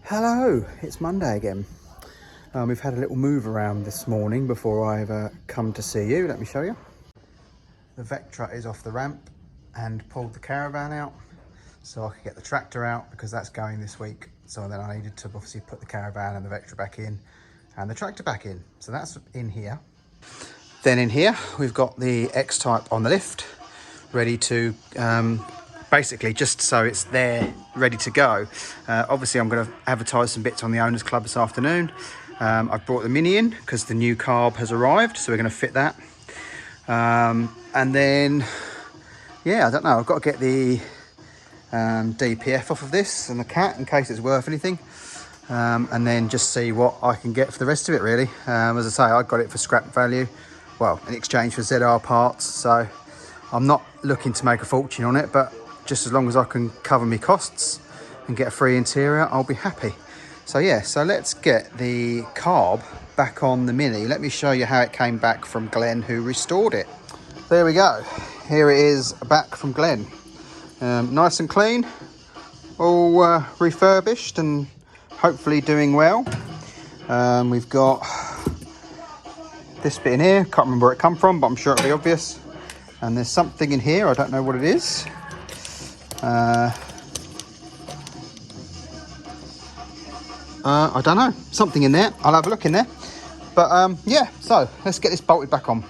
Hello, it's Monday again. We've had a little move around this morning before I've come to see you. Let me show you. The Vectra is off the ramp and pulled the caravan out so I could get the tractor out because that's going this week. So then I needed to obviously put the caravan and the Vectra back in and the tractor back in. So that's in here. Then in here, we've got the X-Type on the lift, ready to basically just so it's there ready to go. Obviously I'm going to advertise some bits on the owners club this afternoon. I've brought the Mini in because the new Carb has arrived, so we're going to fit that. And then yeah, I don't know, I've got to get the DPF off of this and the cat in case it's worth anything, and then just see what I can get for the rest of it really. As I say, I got it for scrap value, well, in exchange for ZR parts, so I'm not looking to make a fortune on it, but just as long as I can cover my costs and get a free interior, I'll be happy. So yeah, so let's get the Carb back on the Mini. Let me show you how it came back from Glenn, who restored it. There we go. Here it is back from Glenn. Nice and clean, all refurbished and hopefully doing well. We've got this bit in here. Can't remember where it come from, but I'm sure it'll be obvious. And there's something in here, I don't know what it is. I don't know, something in there. I'll have a look in there. But yeah, so let's get this bolted back on.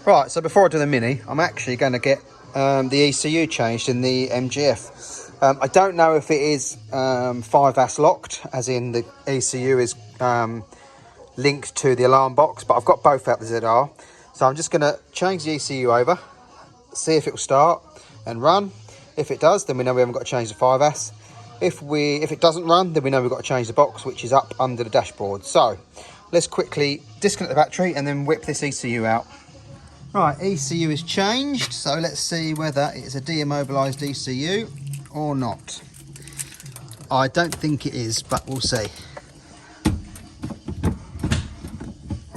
Right, so before I do the Mini, I'm actually going to get the ECU changed in the MGF. I don't know if it is 5-AS locked, as in the ECU is linked to the alarm box, but I've got both out the ZR. So I'm just going to change the ECU over, see if it will start and run. If it does, then we know we haven't got to change the 5-AS. If it doesn't run, then we know we've got to change the box, which is up under the dashboard. So let's quickly disconnect the battery and then whip this ECU out. Right, ECU is changed, so let's see whether it's a deimmobilised ECU or not. I don't think it is, but we'll see.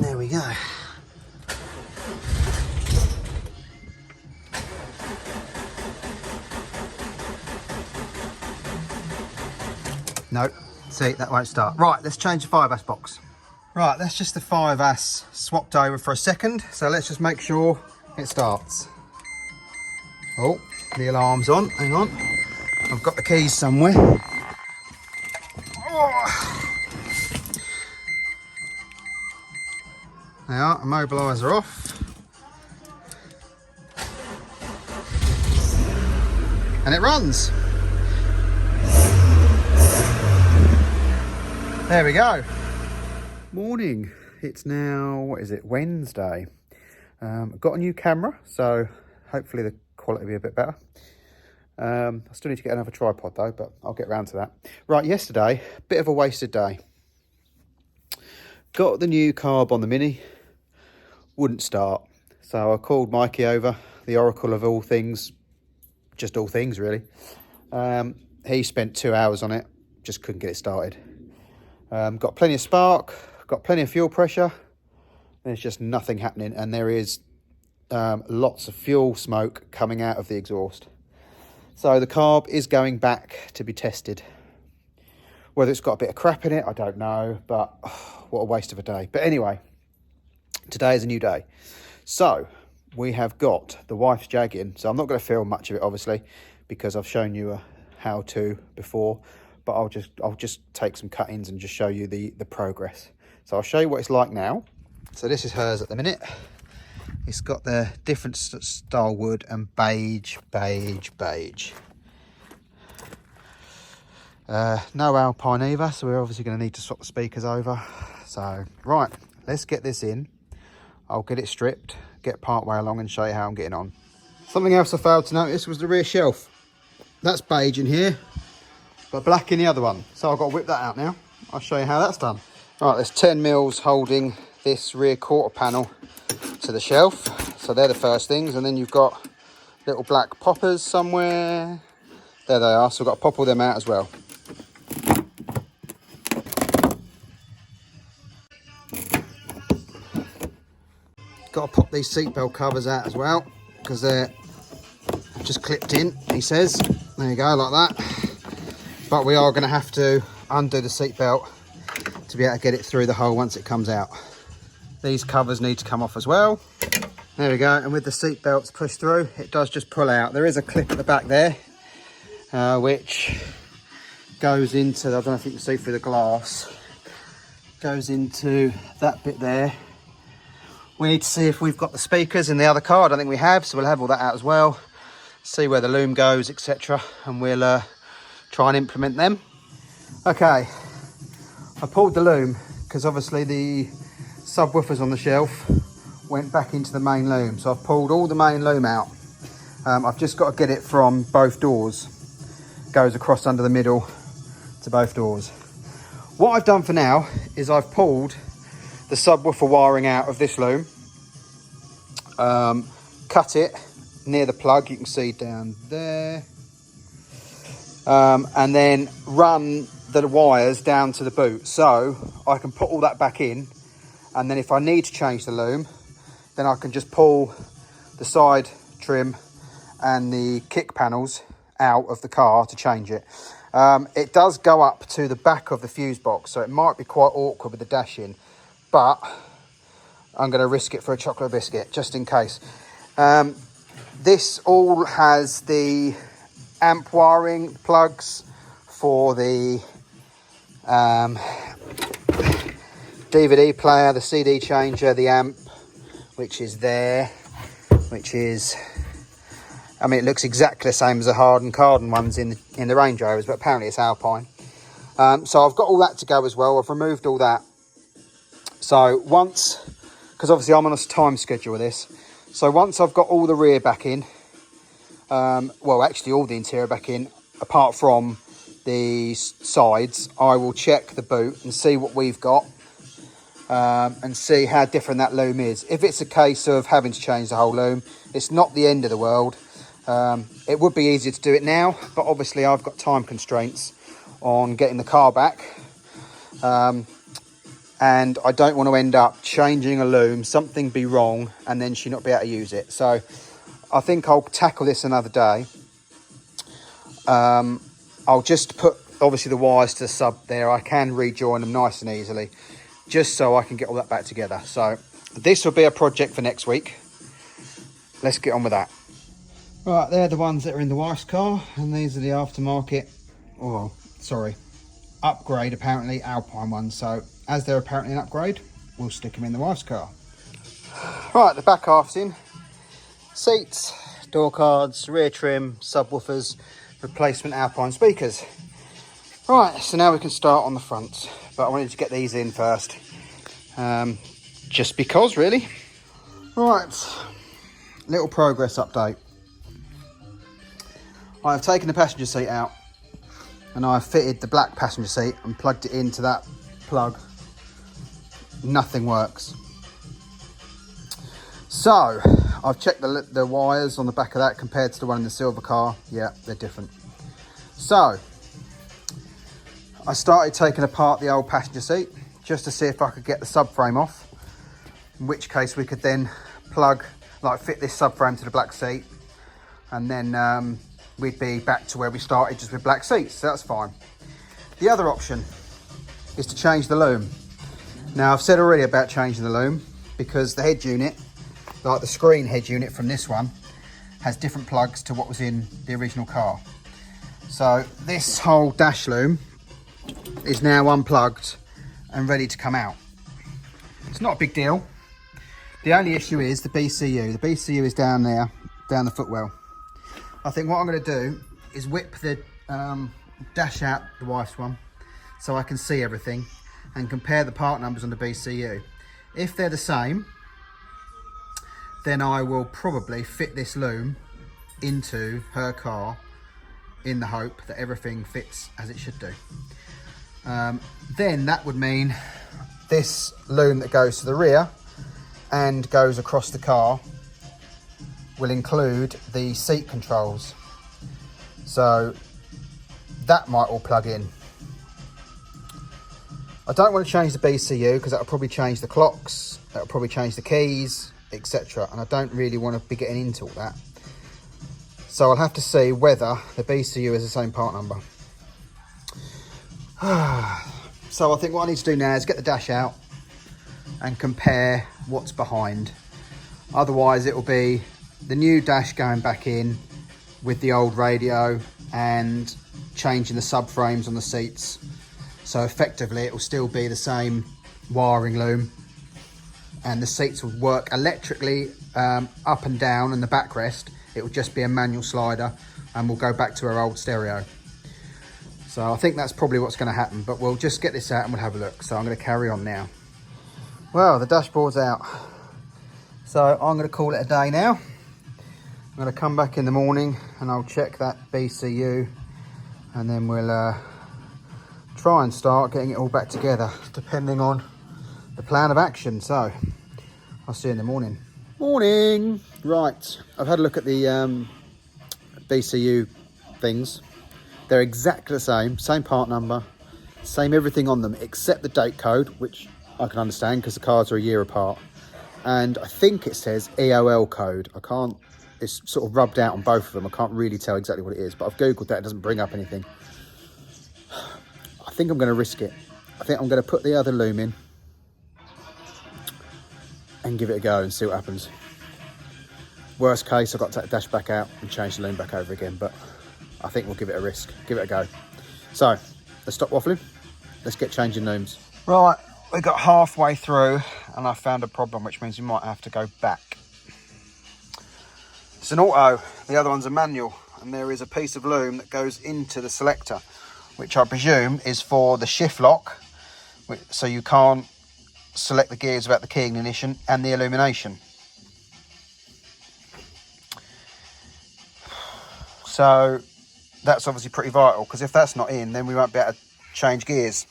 There we go. No, see, that won't start. Right, let's change the 5-AS box. Right, that's just the 5-AS swapped over for a second. So let's just make sure it starts. Oh, the alarm's on, hang on. I've got the keys somewhere. Oh. They are, immobiliser off. And it runs. There we go. Morning. It's now, what is it, Wednesday. Got a new camera, so hopefully the quality will be a bit better. I still need to get another tripod though, but I'll get around to that. Right, yesterday, bit of a wasted day. Got the new Carb on the Mini, wouldn't start. So I called Mikey over, the oracle of all things, just all things really. He spent 2 hours on it, just couldn't get it started. Got plenty of spark, got plenty of fuel pressure. There's just nothing happening, and there is lots of fuel smoke coming out of the exhaust. So the Carb is going back to be tested. Whether it's got a bit of crap in it, I don't know, but what a waste of a day. But anyway, today is a new day. So we have got the wife's Jag in. So I'm not going to film much of it, obviously, because I've shown you a how-to before. But I'll just take some cut-ins and just show you the progress. So I'll show you what it's like now. So this is hers at the minute. It's got the different style wood and beige. No Alpine either, so we're obviously going to need to swap the speakers over. So right, let's get this in. I'll get it stripped, get part way along and show you how I'm getting on. Something else I failed to notice was the rear shelf. That's beige in here, but black in the other one. So I've got to whip that out now. I'll show you how that's done. All right, there's 10 mils holding this rear quarter panel to the shelf. So they're the first things. And then you've got little black poppers somewhere. There they are. So I've got to pop all them out as well. Got to pop these seatbelt covers out as well, because they're just clipped in, he says. There you go, like that. But we are going to have to undo the seat belt to be able to get it through the hole once it comes out. These covers need to come off as well. There we go, and with the seat belts pushed through, it does just pull out. There is a clip at the back there, which goes into, I don't know if you can see through the glass, goes into that bit there. We need to see if we've got the speakers in the other car. I don't think we have, so we'll have all that out as well. See where the loom goes, etc. And we'll try and implement them. Okay, I pulled the loom because obviously the subwoofers on the shelf went back into the main loom. So I've pulled all the main loom out. I've just got to get it from both doors. Goes across under the middle to both doors. What I've done for now is I've pulled the subwoofer wiring out of this loom, cut it near the plug, you can see down there, and then run the wires down to the boot so I can put all that back in, and then if I need to change the loom, then I can just pull the side trim and the kick panels out of the car to change it. It does go up to the back of the fuse box, so it might be quite awkward with the dash in, but I'm going to risk it for a chocolate biscuit just in case. This all has the amp wiring plugs for the DVD player, the CD changer, the amp, which is there, which is, I mean, it looks exactly the same as the Harden Carden ones in the Range Rovers, but apparently it's Alpine. So I've got all that to go as well. I've removed all that. So once, because obviously I'm on a time schedule with this, so once I've got all the rear back in, well, actually all the interior back in, apart from the sides, I will check the boot and see what we've got, and see how different that loom is. If it's a case of having to change the whole loom, it's not the end of the world. It would be easier to do it now, but obviously I've got time constraints on getting the car back. And I don't want to end up changing a loom, something be wrong, and then she not be able to use it. So I think I'll tackle this another day. I'll just put, obviously, the wires to the sub there. I can rejoin them nice and easily, just so I can get all that back together. So this will be a project for next week. Let's get on with that. Right, they're the ones that are in the wife's car, and these are the aftermarket, oh, sorry, upgrade, apparently, Alpine ones. So as they're apparently an upgrade, we'll stick them in the wife's car. Right, the back half's in. Seats, door cards, rear trim, subwoofers, replacement Alpine speakers. Right, so now we can start on the front, but I wanted to get these in first, just because, really. Right, little progress update. I've taken the passenger seat out, and I've fitted the black passenger seat and plugged it into that plug. Nothing works. So I've checked the wires on the back of that compared to the one in the silver car. Yeah, they're different. So I started taking apart the old passenger seat just to see if I could get the subframe off, in which case we could then fit this subframe to the black seat, and then we'd be back to where we started, just with black seats. So that's fine. The other option is to change the loom. Now, I've said already about changing the loom because the head unit, like the screen head unit from this one, has different plugs to what was in the original car. So this whole dash loom is now unplugged and ready to come out. It's not a big deal. The only issue is the BCU. The BCU is down there, down the footwell. I think what I'm going to do is whip the dash out, the wife's one, so I can see everything and compare the part numbers on the BCU. If they're the same, then I will probably fit this loom into her car in the hope that everything fits as it should do. Then that would mean this loom that goes to the rear and goes across the car will include the seat controls. So that might all plug in. I don't want to change the BCU because that'll probably change the clocks, that'll probably change the keys, etc. And I don't really want to be getting into all that. So I'll have to see whether the BCU is the same part number. So I think what I need to do now is get the dash out and compare what's behind. Otherwise it will be the new dash going back in with the old radio and changing the subframes on the seats. So effectively it will still be the same wiring loom, and the seats will work electrically up and down, and the backrest, it will just be a manual slider, and we'll go back to our old stereo. So I think that's probably what's going to happen, but we'll just get this out and we'll have a look. So I'm going to carry on now. Well, the dashboard's out. So I'm going to call it a day now. I'm going to come back in the morning and I'll check that BCU, and then we'll try and start getting it all back together, depending on the plan of action. So I'll see you in the morning. Morning. Right, I've had a look at the BCU things. They're exactly the same part number, same everything on them, except the date code, which I can understand because the cards are a year apart. And I think it says EOL code. I can't, it's sort of rubbed out on both of them. I can't really tell exactly what it is, but I've Googled that, it doesn't bring up anything. I think I'm going to risk it. I think I'm going to put the other loom in and give it a go and see what happens. Worst case, I've got to take the dash back out and change the loom back over again, but I think we'll give it a risk, give it a go. So let's stop waffling, let's get changing looms. Right, we got halfway through and I found a problem, which means we might have to go back. It's an auto, the other one's a manual, and there is a piece of loom that goes into the selector, which I presume is for the shift lock, so you can't select the gears without the key ignition and the illumination. So that's obviously pretty vital, because if that's not in, then we won't be able to change gears.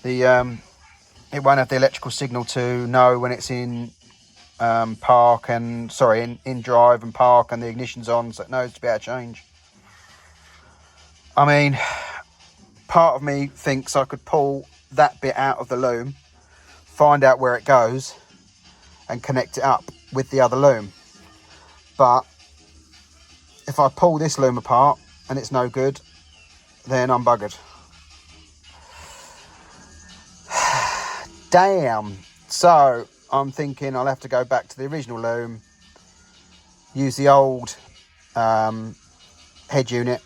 It won't have the electrical signal to know when it's in park and, sorry, in drive and park, and the ignition's on, so it knows to be able to change. I mean, part of me thinks I could pull that bit out of the loom, find out where it goes, and connect it up with the other loom. But if I pull this loom apart and it's no good, then I'm buggered. Damn. So I'm thinking I'll have to go back to the original loom, use the old head unit.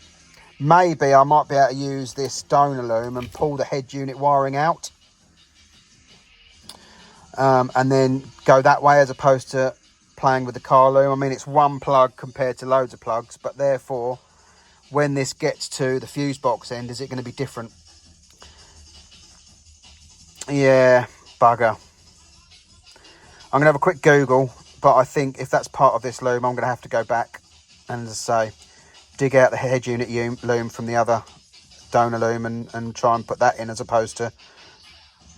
Maybe I might be able to use this donor loom and pull the head unit wiring out, and then go that way as opposed to playing with the car loom. I mean, it's one plug compared to loads of plugs, but therefore when this gets to the fuse box end, is it going to be different? Yeah, bugger. I'm going to have a quick Google, but I think if that's part of this loom, I'm going to have to go back and, as I say, dig out the head unit loom from the other donor loom and try and put that in, as opposed to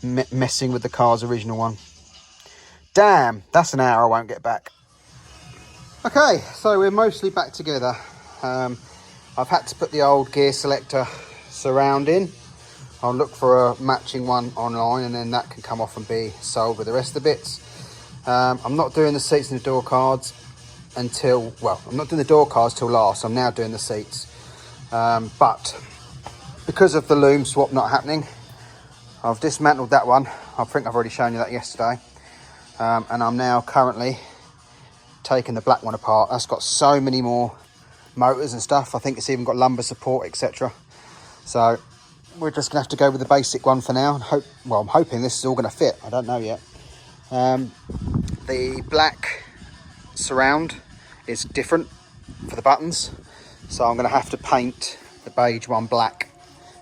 messing with the car's original one. Damn, that's an hour I won't get back. Okay, so we're mostly back together. I've had to put the old gear selector surround in. I'll look for a matching one online, and then that can come off and be sold with the rest of the bits. I'm not doing the seats and the door cards until, well, I'm not doing the door cards till last. I'm now doing the seats. But because of the loom swap not happening, I've dismantled that one. I think I've already shown you that yesterday. And I'm now currently taking the black one apart. That's got so many more motors and stuff. I think it's even got lumbar support, etc. So we're just gonna have to go with the basic one for now and hope, well, I'm hoping this is all gonna fit. I don't know yet. The black surround is different for the buttons, so I'm gonna have to paint the beige one black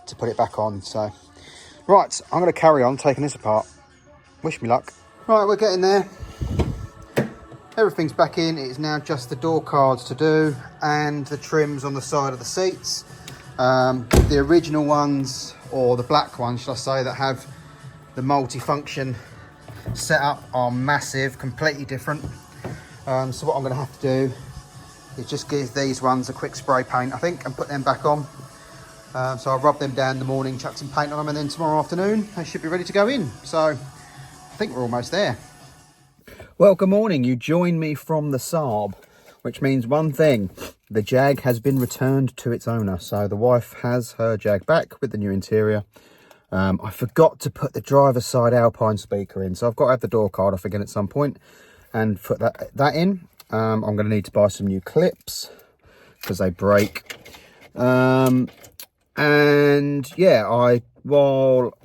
to put it back on. So right, I'm gonna carry on taking this apart. Wish me luck. Right, we're getting there. Everything's back in. It is now just the door cards to do and the trims on the side of the seats. The original ones, or the black ones, should I say, that have the multi-function setup are massive, completely different. So what I'm going to have to do is just give these ones a quick spray paint, I think, and put them back on. So I'll rub them down in the morning, chuck some paint on them, and then tomorrow afternoon they should be ready to go in. So I think we're almost there. Well, good morning. You join me from the Saab. which means one thing: the Jag has been returned to its owner. So the wife has her Jag back with the new interior. I forgot to put the driver's side Alpine speaker in, so I've got to have the door card off again at some point and put that in. I'm going to need to buy some new clips because they break. And yeah, while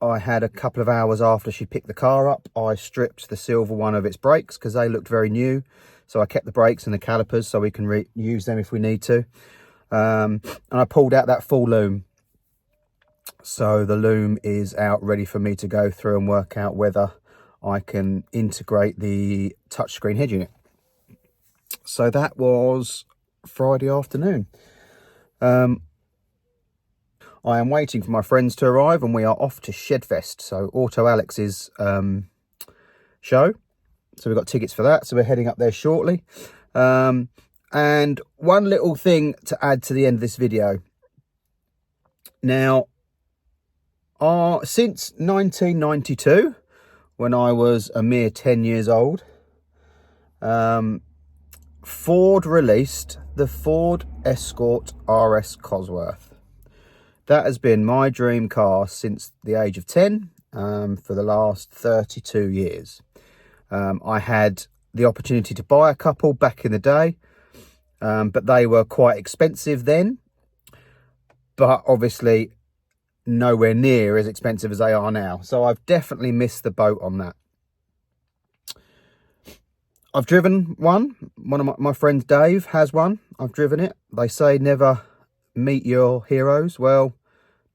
I had a couple of hours after she picked the car up, I stripped the silver one of its brakes because they looked very new. So I kept the brakes and the calipers so we can use them if we need to. And I pulled out that full loom. So the loom is out ready for me to go through and work out whether I can integrate the touchscreen head unit. So that was Friday afternoon. I am waiting for my friends to arrive and we are off to Shedfest. So Auto Alex's show. So we've got tickets for that. So we're heading up there shortly. And one little thing to add to the end of this video. Now, since 1992, when I was a mere 10 years old, Ford released the Ford Escort RS Cosworth. That has been my dream car since the age of 10, for the last 32 years. I had the opportunity to buy a couple back in the day, but they were quite expensive then. But obviously nowhere near as expensive as they are now. So I've definitely missed the boat on that. I've driven one. One of my friends, Dave, has one. I've driven it. They say never meet your heroes. Well,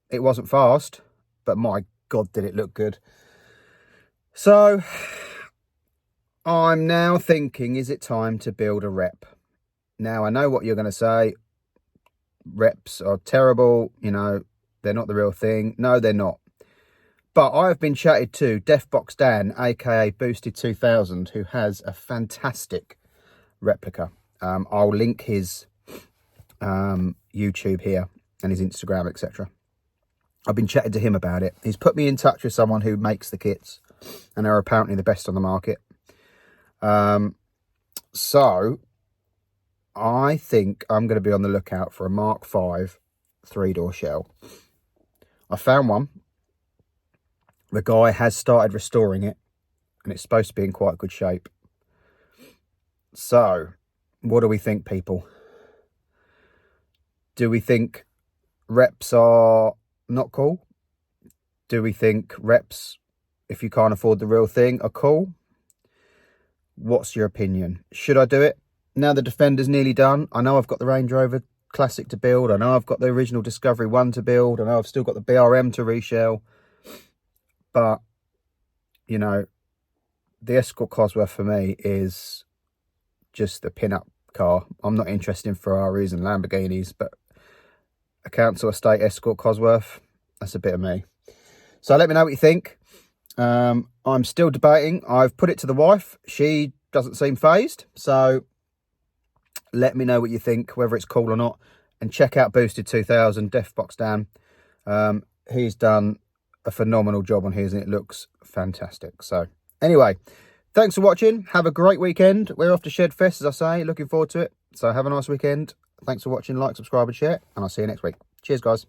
it wasn't fast, but my God, did it look good. So I'm now thinking, is it time to build a rep? Now, I know what you're going to say. Reps are terrible, you know, they're not the real thing. No, they're not. But I've been chatted to Defbox Dan, aka Boosted 2000, who has a fantastic replica. I'll link his YouTube here and his Instagram, etc. I've been chatting to him about it. He's put me in touch with someone who makes the kits, and they're apparently the best on the market. So I think I'm going to be on the lookout for a Mark V 3-door shell. I found one. The guy has started restoring it, and it's supposed to be in quite good shape. So, what do we think, people? Do we think reps are not cool? Do we think reps, if you can't afford the real thing, are cool? What's your opinion? Should I do it? Now the Defender's nearly done. I know I've got the Range Rover Classic to build. I know I've got the original Discovery 1 to build. I know I've still got the BRM to reshell. But, you know, the Escort Cosworth for me is just a pin-up car. I'm not interested in Ferraris and Lamborghinis, but a council estate Escort Cosworth, that's a bit of me. So let me know what you think. I'm still debating. I've put it to the wife. She doesn't seem phased. So let me know what you think, whether it's cool or not. And check out Boosted 2000, Defbox Dan. He's done a phenomenal job on his and it looks fantastic. So anyway, thanks for watching. Have a great weekend. We're off to Shedfest, as I say. Looking forward to it. So have a nice weekend. Thanks for watching. Like, subscribe and share. And I'll see you next week. Cheers, guys.